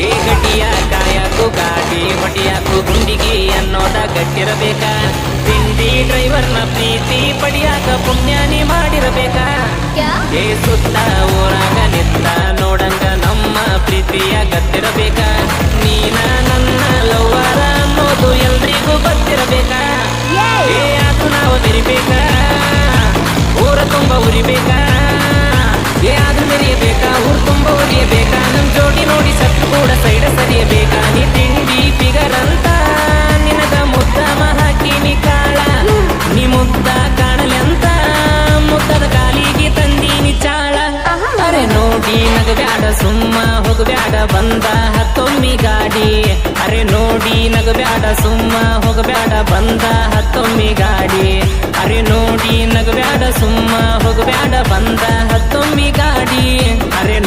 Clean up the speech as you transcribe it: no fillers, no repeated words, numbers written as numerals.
ಏ ಗಟ್ಟಿಯ ಕಾಯಕು ಗಾಡಿ ಹೊಡಿಯಾಕು ಗುಂಡಿಗೆ ಅನ್ನೋದ ಗಟ್ಟಿರಬೇಕ ತಿಂಡಿ ಡ್ರೈವರ್ನ ಪ್ರೀತಿ ಪಡಿಯಾಕ ಪುಣ್ಯಾನಿ ಮಾಡಿರಬೇಕಾ ಏ ಸುತ್ತ ಊರಾಗ ನಿತ್ತ ನೋಡಂಗ ನಮ್ಮ ಪ್ರೀತಿಯ ಗತ್ತಿರಬೇಕ ನೀನ ನನ್ನ ಲವ್ವರ ಅನ್ನೋದು ಎಲ್ರಿಗೂ ಗೊತ್ತಿರಬೇಕ ಏ ಅದು ನಾವು ಬೆರಿಬೇಕ ಊರ ತುಂಬ ಉರಿಬೇಕ ಏ ಅದು ಮೆರಿಯಬೇಕಾ ಊರು ತುಂಬ ಉರಿಯಬೇಕಾ ನಮ್ ಜೋಡಿ ನೋಡಿ ಸತ್ತು ಕೂಡ ಸೈಡ ಸರಿಯಬೇಕಾ ನೀ ತಿಂಡಿ ಫಿಗರ್ ಅಂತ ನಿನಗ ಮುದ್ದ ಹಾಕಿನಿ ಕಾಳ ನೀ ಮುದ್ದ ಕಾಣಲಿ ಅಂತ ಮುದ್ದದ ಕಾಲಿಗೆ ತಂದೀನಿ ಚಾಳ ಅರೆ ನೋಡಿ ನಗಬ್ಯಾಡ ಸುಮ್ಮ ಹೋಗಬ್ಯಾಡ ಬಂದ ಹತ್ತೊಮ್ಮಿ ಗಾಡಿ ಅರೆ ನೋಡಿ ನಗಬ್ಯಾಡ ಸುಮ್ಮ ಹೋಗಬ್ಯಾಡ ಬಂದ ಹತ್ತೊಮ್ಮಿ ಗಾಡಿ ಅರೆ ನೋಡಿ ನಗಬ್ಯಾಡ ಸುಮ್ಮ ಹೋಗಬ್ಯಾಡ ಬಂದ ಹತ್ತೊಮ್ಮಿ ಗಾಡಿ ಅರೆ